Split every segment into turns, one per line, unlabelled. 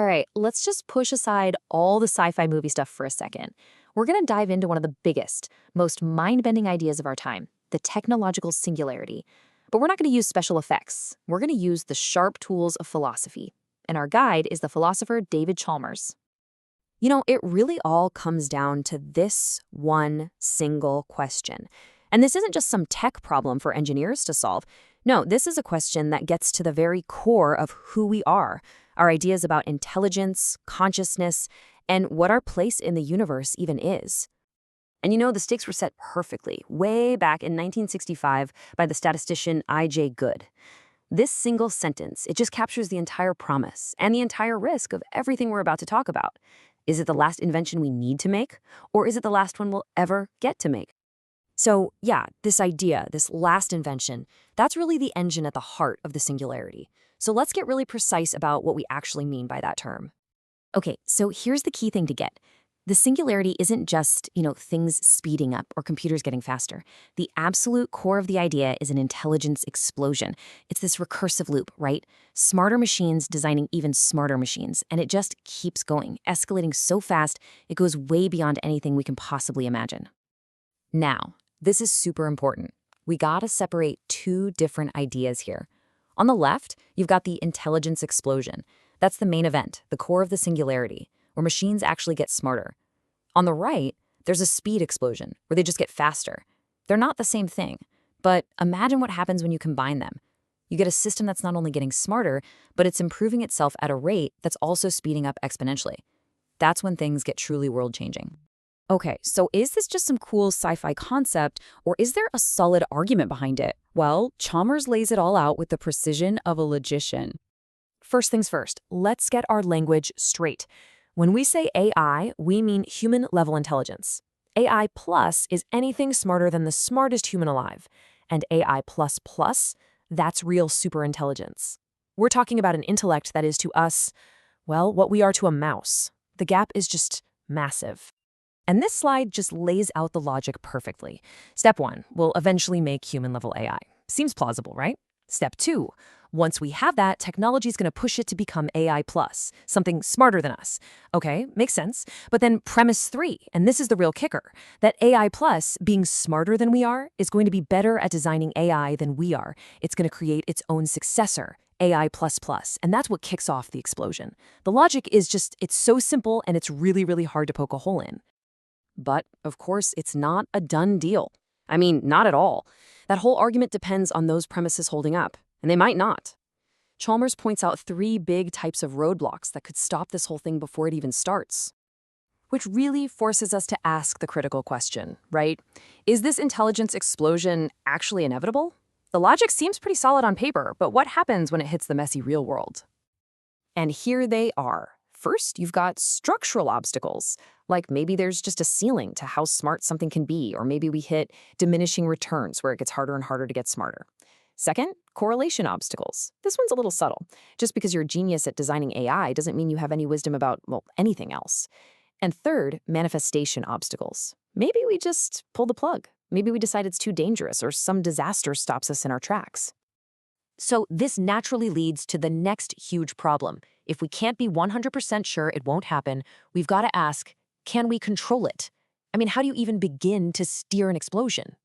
All right, let's just push aside all the sci-fi movie stuff for a second. We're going to dive into one of the biggest, most mind-bending ideas of our time, the technological singularity. But we're not going to use special effects. We're going to use the sharp tools of philosophy. And our guide is the philosopher David Chalmers.
It really all comes down to this one single question. And this isn't just some tech problem for engineers to solve. No, this is a question that gets to the very core of who we are, our ideas about intelligence, consciousness, and what our place in the universe even is. And the stakes were set perfectly, way back in 1965 by the statistician I.J. Good. This single sentence, it just captures the entire promise and the entire risk of everything we're about to talk about. Is it the last invention we need to make, or is it the last one we'll ever get to make? So, yeah, this idea, this last invention, that's really the engine at the heart of the singularity. So let's get really precise about what we actually mean by that term. Okay, so here's the key thing to get. The singularity isn't just, things speeding up or computers getting faster. The absolute core of the idea is an intelligence explosion. It's this recursive loop, right? Smarter machines designing even smarter machines, and it just keeps going, escalating so fast, it goes way beyond anything we can possibly imagine. Now, this is super important. We gotta separate two different ideas here. On the left, you've got the intelligence explosion. That's the main event, the core of the singularity, where machines actually get smarter. On the right, there's a speed explosion, where they just get faster. They're not the same thing, but imagine what happens when you combine them. You get a system that's not only getting smarter, but it's improving itself at a rate that's also speeding up exponentially. That's when things get truly world-changing. Okay, so is this just some cool sci-fi concept, or is there a solid argument behind it? Well, Chalmers lays it all out with the precision of a logician. First things first, let's get our language straight. When we say AI, we mean human-level intelligence. AI plus is anything smarter than the smartest human alive. And AI plus plus, that's real superintelligence. We're talking about an intellect that is to us, well, what we are to a mouse. The gap is just massive. And this slide just lays out the logic perfectly. Step 1, we'll eventually make human-level AI. Seems plausible, right? Step 2, once we have that, technology is going to push it to become AI plus, something smarter than us. Okay, makes sense. But then premise 3, and this is the real kicker, that AI plus, being smarter than we are, is going to be better at designing AI than we are. It's going to create its own successor, AI plus plus, and that's what kicks off the explosion. The logic is just, it's so simple and it's really, really hard to poke a hole in. But, of course, it's not a done deal. I mean, not at all. That whole argument depends on those premises holding up, and they might not. Chalmers points out 3 big types of roadblocks that could stop this whole thing before it even starts. Which really forces us to ask the critical question, right? Is this intelligence explosion actually inevitable? The logic seems pretty solid on paper, but what happens when it hits the messy real world? And here they are. First, you've got structural obstacles, like maybe there's just a ceiling to how smart something can be, or maybe we hit diminishing returns where it gets harder and harder to get smarter. Second, correlation obstacles. This one's a little subtle. Just because you're a genius at designing AI doesn't mean you have any wisdom about, well, anything else. And third, manifestation obstacles. Maybe we just pull the plug. Maybe we decide it's too dangerous or some disaster stops us in our tracks. So this naturally leads to the next huge problem. If we can't be 100% sure it won't happen, we've got to ask, can we control it? I mean, how do you even begin to steer an explosion?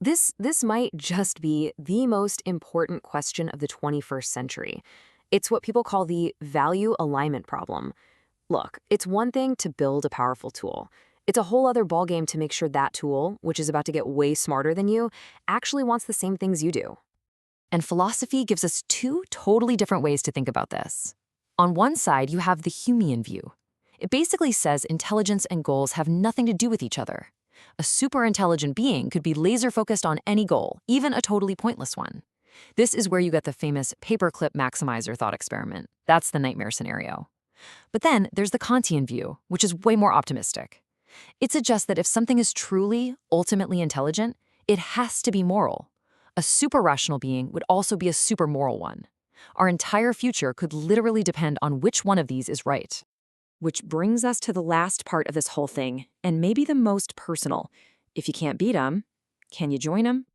This might just be the most important question of the 21st century. It's what people call the value alignment problem. Look, it's one thing to build a powerful tool. It's a whole other ballgame to make sure that tool, which is about to get way smarter than you, actually wants the same things you do. And philosophy gives us 2 totally different ways to think about this. On one side, you have the Humean view. It basically says intelligence and goals have nothing to do with each other. A superintelligent being could be laser-focused on any goal, even a totally pointless one. This is where you get the famous paperclip maximizer thought experiment. That's the nightmare scenario. But then there's the Kantian view, which is way more optimistic. It suggests that if something is truly, ultimately intelligent, it has to be moral. A super-rational being would also be a super-moral one. Our entire future could literally depend on which one of these is right. Which brings us to the last part of this whole thing, and maybe the most personal. If you can't beat them, can you join them?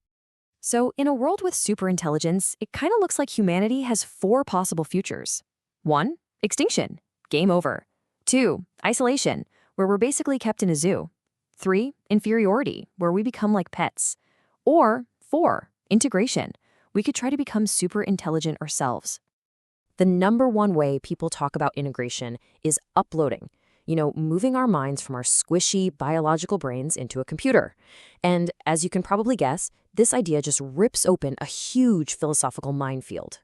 So in a world with superintelligence, it kind of looks like humanity has 4 possible futures. 1, extinction. game over. 2, isolation, where we're basically kept in a zoo. 3, inferiority, where we become like pets. Or 4, integration. We could try to become super intelligent ourselves. The number one way people talk about integration is uploading. Moving our minds from our squishy biological brains into a computer. And as you can probably guess, this idea just rips open a huge philosophical minefield.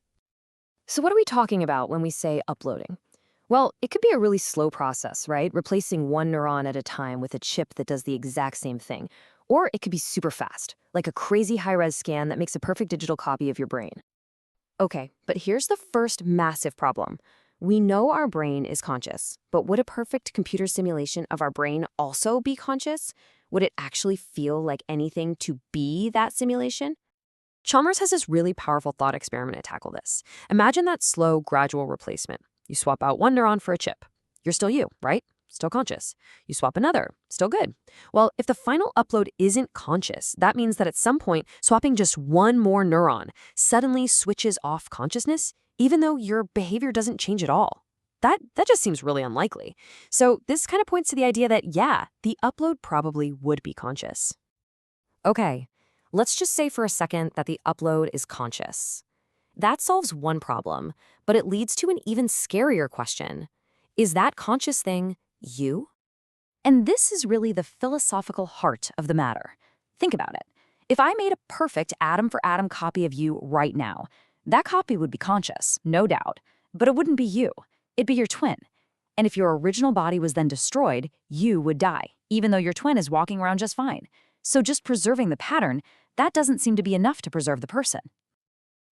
So what are we talking about when we say uploading? Well, it could be a really slow process, right? Replacing one neuron at a time with a chip that does the exact same thing. Or it could be super fast, like a crazy high-res scan that makes a perfect digital copy of your brain. Okay, but here's the first massive problem. We know our brain is conscious, but would a perfect computer simulation of our brain also be conscious? Would it actually feel like anything to be that simulation?
Chalmers has this really powerful thought experiment to tackle this. Imagine that slow, gradual replacement. You swap out one neuron for a chip. You're still you, right? Still conscious. You swap another. Still good. Well, if the final upload isn't conscious, that means that at some point, swapping just one more neuron suddenly switches off consciousness, even though your behavior doesn't change at all. That just seems really unlikely. So this kind of points to the idea that, yeah, the upload probably would be conscious. Okay, let's just say for a second that the upload is conscious. That solves one problem, but it leads to an even scarier question. Is that conscious thing you? And this is really the philosophical heart of the matter. Think about it. If I made a perfect atom-for-atom copy of you right now, that copy would be conscious, no doubt, but it wouldn't be you. It'd be your twin. And if your original body was then destroyed, you would die, even though your twin is walking around just fine. So just preserving the pattern, that doesn't seem to be enough to preserve the person.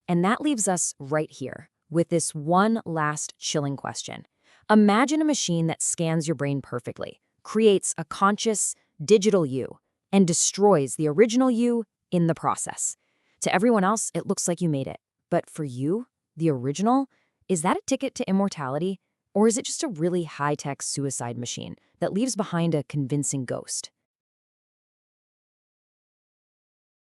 And that leaves us right here with this one last chilling question. Imagine a machine that scans your brain perfectly, creates a conscious, digital you, and destroys the original you in the process. To everyone else, it looks like you made it. But for you, the original, is that a ticket to immortality? Or is it just a really high-tech suicide machine that leaves behind a convincing ghost?